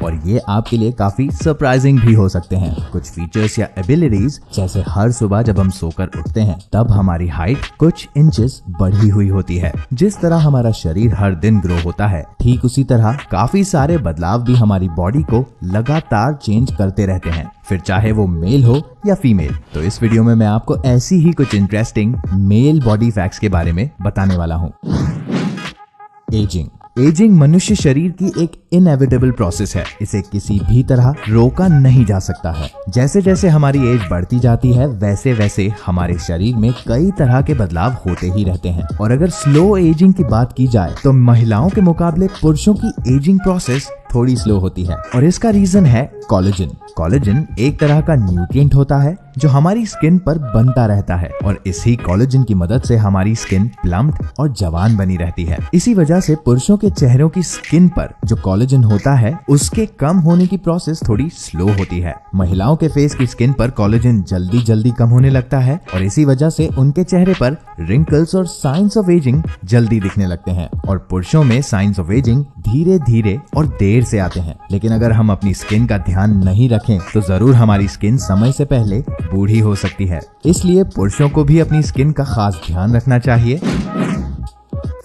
और ये आपके लिए काफी सरप्राइजिंग भी हो सकते हैं। कुछ फीचर्स या एबिलिटीज जैसे हर सुबह जब हम सोकर उठते हैं तब हमारी हाइट कुछ इंचेस बढ़ी हुई होती है। जिस तरह हमारा शरीर हर दिन ग्रो होता है, ठीक उसी तरह काफी सारे बदलाव भी हमारी बॉडी को लगातार चेंज करते रहते हैं, फिर चाहे वो मेल हो या फीमेल। तो इस वीडियो में मैं आपको ऐसी ही कुछ इंटरेस्टिंग मेल बॉडी फैक्ट्स के बारे में बताने वाला हूँ। एजिंग मनुष्य शरीर की एक इनएविटेबल प्रोसेस है। इसे किसी भी तरह रोका नहीं जा सकता है। जैसे जैसे हमारी एज बढ़ती जाती है वैसे वैसे हमारे शरीर में कई तरह के बदलाव होते ही रहते हैं। और अगर स्लो एजिंग की बात की जाए तो महिलाओं के मुकाबले पुरुषों की एजिंग प्रोसेस थोड़ी स्लो होती है और इसका रीजन है कोलेजन। कोलेजन एक तरह का न्यूट्रिएंट होता है जो हमारी स्किन पर बनता रहता है और इसी कोलेजन की मदद से हमारी स्किन प्लम्प्ड और जवान बनी रहती है। इसी वजह से पुरुषों के चेहरों की स्किन पर जो कोलेजन होता है उसके कम होने की प्रोसेस थोड़ी स्लो होती है। महिलाओं के फेस की स्किन पर कोलेजन जल्दी जल्दी कम होने लगता है और इसी वजह से उनके चेहरे पर रिंकल्स और साइंस ऑफ एजिंग जल्दी दिखने लगते हैं। और पुरुषों में साइंस ऑफ एजिंग धीरे धीरे और देर से आते हैं। लेकिन अगर हम अपनी स्किन का ध्यान नहीं रखें तो जरूर हमारी स्किन समय से पहले बूढ़ी हो सकती है। इसलिए पुरुषों को भी अपनी स्किन का खास ध्यान रखना चाहिए।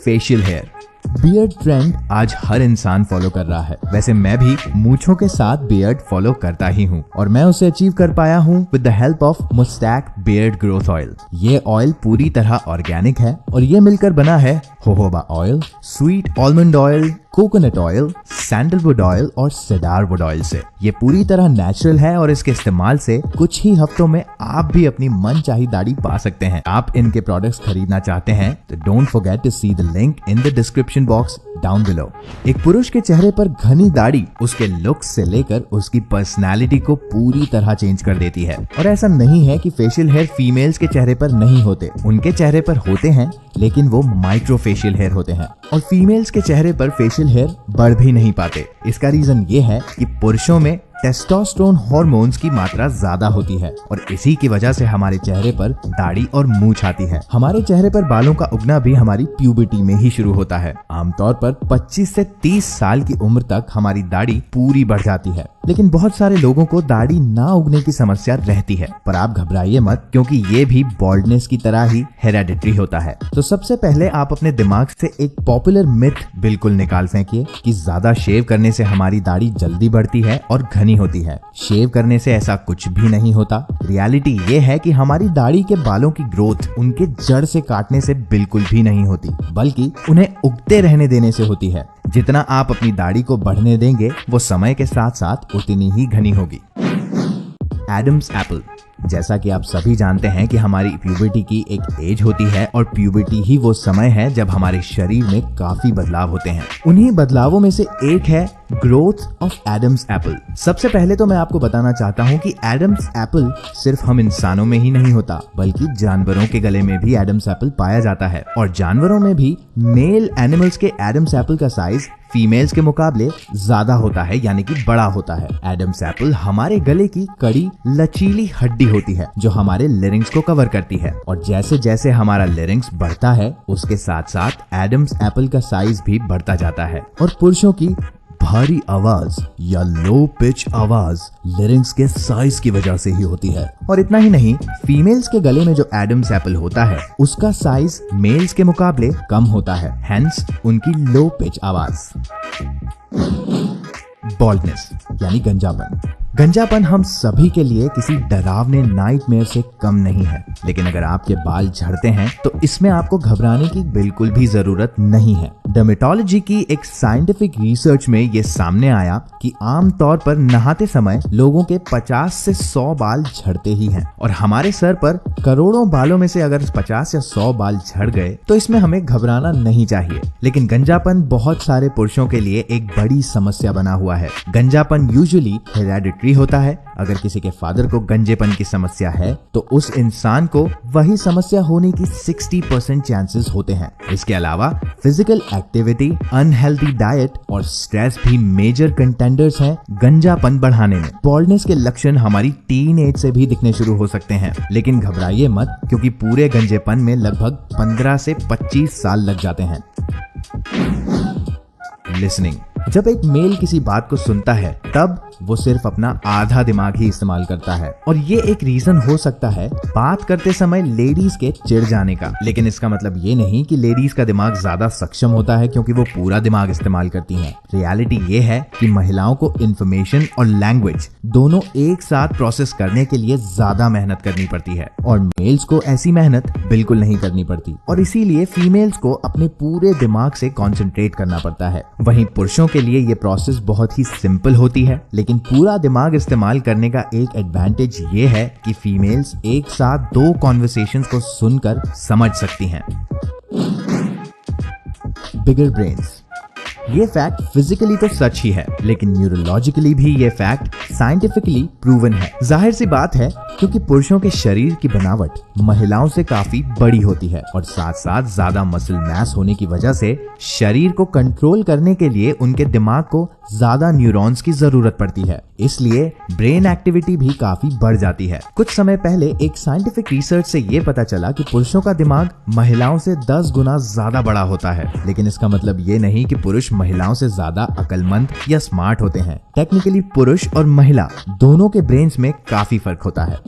फेशियल हेयर बियर्ड ट्रेंड आज हर इंसान फॉलो कर रहा है। वैसे मैं भी मूंछों के साथ बियर्ड फॉलो करता ही हूँ और मैं उसे अचीव कर पाया हूँ with the help of Moustache beard growth oil. ये ऑयल पूरी तरह ऑर्गेनिक है और ये मिलकर बना है jojoba oil, sweet almond oil, coconut oil, sandalwood oil और सेडारवुड ऑयल से। ये पूरी तरह नेचुरल है और इसके इस्तेमाल से कुछ ही हफ्तों में आप भी अपनी मनचाही दाढ़ी पा सकते हैं। आप इनके प्रोडक्ट्स खरीदना चाहते हैं तो don't forget to see the link in the description box down below. एक पुरुष के चेहरे पर घनी दाढ़ी उसके लुक्स से लेकर उसकी पर्सनैलिटी को पूरी तरह चेंज कर देती है। और ऐसा नहीं है कि फेशियल हेयर फीमेल्स के चेहरे पर नहीं होते, उनके चेहरे पर होते हैं लेकिन वो माइक्रो फेशियल हेयर होते हैं। और फीमेल्स के चेहरे पर फेशियल हेयर बढ़ भी नहीं पाते। इसका रीजन ये है कि पुरुषों में टेस्टोस्टेरोन हार्मोन्स की मात्रा ज्यादा होती है और इसी की वजह से हमारे चेहरे पर दाढ़ी और मूंछ आती है। हमारे चेहरे पर बालों का उगना भी हमारी प्यूबर्टी में ही शुरू होता है। आमतौर पर 25 से 30 साल की उम्र तक हमारी दाढ़ी पूरी बढ़ जाती है। लेकिन बहुत सारे लोगों को दाढ़ी ना उगने की समस्या रहती है, पर आप घबराइए मत क्योंकि ये भी बॉल्डनेस की तरह ही हेरेडिटरी होता है। तो सबसे पहले आप अपने दिमाग से एक पॉपुलर मिथ बिल्कुल निकाल फेंकिए कि ज्यादा शेव करने से हमारी दाढ़ी जल्दी बढ़ती है और घनी होती है। शेव करने से ऐसा कुछ भी नहीं होता। रियलिटी ये है कि हमारी दाढ़ी के बालों की ग्रोथ उनके जड़ से काटने से बिल्कुल भी नहीं होती, बल्कि उन्हें उगते रहने देने से होती है। जितना आप अपनी दाढ़ी को बढ़ने देंगे वो समय के साथ साथ उतनी ही घनी होगी। Adam's apple. जैसा कि आप सभी जानते हैं कि हमारी प्यूबर्टी की एक एज होती है और प्यूबर्टी ही वो समय है जब हमारे शरीर में काफी बदलाव होते हैं। उन्हीं बदलावों में से एक है ग्रोथ ऑफ एडम्स एप्पल। सबसे पहले तो मैं आपको बताना चाहता हूँ कि एडम्स एप्पल सिर्फ हम इंसानों में ही नहीं होता, बल्कि जानवरों के गले में भी एडम्स एप्पल पाया जाता है। और जानवरों में भी मेल एनिमल्स के एडम्स एप्पल का साइज फीमेल्स के मुकाबले ज्यादा होता है, यानी कि बड़ा होता है। एडम्स एप्पल हमारे गले की कड़ी लचीली हड्डी होती है जो हमारे लिरिंग्स को कवर करती है। और जैसे जैसे हमारा लिरिंग्स बढ़ता है उसके साथ साथ एडम्स एप्पल का साइज भी बढ़ता जाता है। और पुरुषों की भारी आवाज या लो पिच आवाज लिरिंग्स के साइज की वजह से ही होती है। और इतना ही नहीं, फीमेल्स के गले में जो एडम्स एप्पल होता है उसका साइज मेल्स के मुकाबले कम होता है, हेंस उनकी लो पिच आवाज। बॉल्डनेस यानी गंजापन। गंजापन हम सभी के लिए किसी डरावने नाइटमेयर से कम नहीं है। लेकिन अगर आपके बाल झड़ते हैं तो इसमें आपको घबराने की बिल्कुल भी जरूरत नहीं है। डर्मेटोलॉजी की एक साइंटिफिक रिसर्च में ये सामने आया कि आमतौर पर नहाते समय लोगों के 50 से 100 बाल झड़ते ही हैं। और हमारे सर पर करोड़ों बालों में से अगर 50 या 100 बाल झड़ गए तो इसमें हमें घबराना नहीं चाहिए। लेकिन गंजापन बहुत सारे पुरुषों के लिए एक बड़ी समस्या बना हुआ है। गंजापन यूजुअली हेरेडिटरी होता है। अगर किसी के फादर को गंजेपन की समस्या है तो उस इंसान को वही समस्या होने की 60% चांसेस होते हैं। इसके अलावा फिजिकल एक्टिविटी, अनहेल्दी डाइट और स्ट्रेस भी मेजर कंटेंडर्स हैं गंजापन बढ़ाने में। बॉल्डनेस के लक्षण हमारी टीन एज से भी दिखने शुरू हो सकते हैं। लेकिन घबराइए मत क्योंकि पूरे गंजेपन में लगभग 15 से 25 साल लग जाते हैं। लिसनिंग जब एक मेल किसी बात को सुनता है तब वो सिर्फ अपना आधा दिमाग ही इस्तेमाल करता है, और ये एक रीजन हो सकता है बात करते समय लेडीज के चिढ़ जाने का। लेकिन इसका मतलब ये नहीं कि लेडीज का दिमाग ज्यादा सक्षम होता है क्योंकि वो पूरा दिमाग इस्तेमाल करती हैं। रियलिटी ये है कि महिलाओं को इंफॉर्मेशन और लैंग्वेज दोनों एक साथ प्रोसेस करने के लिए ज्यादा मेहनत करनी पड़ती है, और मेल्स को ऐसी मेहनत बिल्कुल नहीं करनी पड़ती, और इसीलिए फीमेल्स को अपने पूरे दिमाग से कॉन्सेंट्रेट करना पड़ता है। वहीं पुरुषों के लिए ये प्रोसेस बहुत ही सिंपल होती है, लेकिन पूरा दिमाग इस्तेमाल करने का एक एडवांटेज ये है कि फीमेल्स एक साथ 2 कॉन्वर्सेशंस को सुनकर समझ सकती हैं। बिगर ब्रेन्स। ये फैक्ट फिजिकली तो सच ही है, लेकिन न्यूरोलॉजिकली भी ये फैक्ट साइंटिफिकली प्रूवन है। जाहिर सी बात है क्योंकि पुरुषों के शरीर की बनावट महिलाओं से काफी बड़ी होती है, और साथ साथ ज्यादा मसल मैस होने की वजह से शरीर को कंट्रोल करने के लिए उनके दिमाग को ज्यादा न्यूरॉन्स की जरूरत पड़ती है, इसलिए ब्रेन एक्टिविटी भी काफी बढ़ जाती है। कुछ समय पहले एक साइंटिफिक रिसर्च से ये पता चला कि पुरुषों का दिमाग महिलाओं से 10 गुना ज्यादा बड़ा होता है, लेकिन इसका मतलब ये नहीं कि पुरुष महिलाओं से ज्यादा अक्लमंद या स्मार्ट होते हैं। टेक्निकली पुरुष और महिला दोनों के ब्रेन्स में काफी फर्क होता है।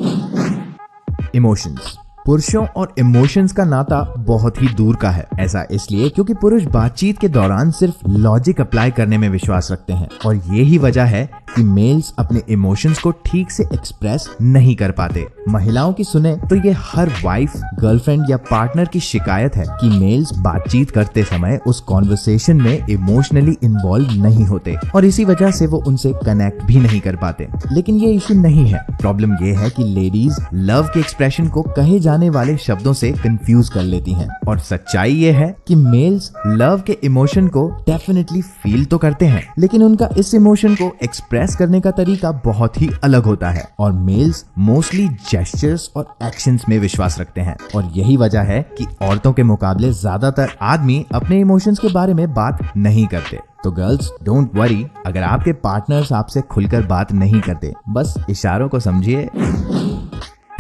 इमोशंस। पुरुषों और इमोशंस का नाता बहुत ही दूर का है। ऐसा इसलिए क्योंकि पुरुष बातचीत के दौरान सिर्फ लॉजिक अप्लाई करने में विश्वास रखते हैं, और यही वजह है कि मेल्स अपने इमोशंस को ठीक से एक्सप्रेस नहीं कर पाते। महिलाओं की सुने तो ये हर वाइफ, गर्लफ्रेंड या पार्टनर की शिकायत है कि मेल्स बातचीत करते समय उस कॉन्वर्सेशन में इमोशनली इन्वॉल्व नहीं होते, और इसी वजह से वो उनसे कनेक्ट भी नहीं कर पाते। लेकिन ये इशू नहीं है, प्रॉब्लम ये है कि लेडीज लव के एक्सप्रेशन को कहे जाने वाले शब्दों से कंफ्यूज कर लेती हैं, और सच्चाई ये है कि मेल्स लव के इमोशन को डेफिनेटली फील तो करते हैं, लेकिन उनका इस इमोशन को एक्सप्रेस करने का तरीका बहुत ही अलग होता है, और मेल्स मोस्टली जेस्चर्स और एक्शंस में विश्वास रखते हैं। और यही वजह है कि औरतों के मुकाबले ज्यादातर आदमी अपने इमोशंस के बारे में बात नहीं करते। तो गर्ल्स, डोंट वरी अगर आपके पार्टनर्स आपसे खुलकर बात नहीं करते, बस इशारों को समझिए।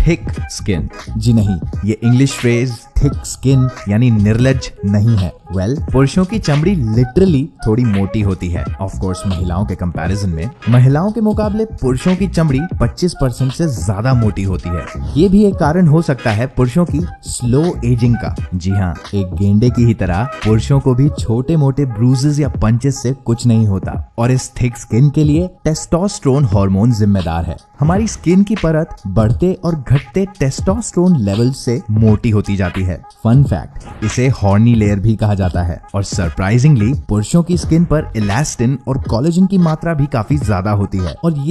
Thick skin. जी नहीं, ये इंग्लिश फ्रेज थिक स्किन यानी निर्लज नहीं है। पुरुषों की चमड़ी लिटरली थोड़ी मोटी होती है, ऑफ कोर्स महिलाओं के कंपैरिजन में। महिलाओं के मुकाबले पुरुषों की चमड़ी 25% से ज्यादा मोटी होती है। ये भी एक कारण हो सकता है पुरुषों की स्लो एजिंग का। जी हाँ, एक गेंडे की ही तरह पुरुषों को भी छोटे मोटे ब्रूजेस या पंचेस से कुछ नहीं होता, और इस थिक स्किन के लिए टेस्टोस्टेरोन हार्मोन जिम्मेदार है। हमारी स्किन की परत बढ़ते और घटते टेस्टोस्टेरोन लेवल से मोटी होती जाती है। फन फैक्ट, इसे हॉर्नी लेयर भी कहा जाता है, और सरप्राइजिंगली पुरुषों की स्किन पर इलास्टिन और कोलेजन की मात्रा भी काफी ज्यादा होती है, और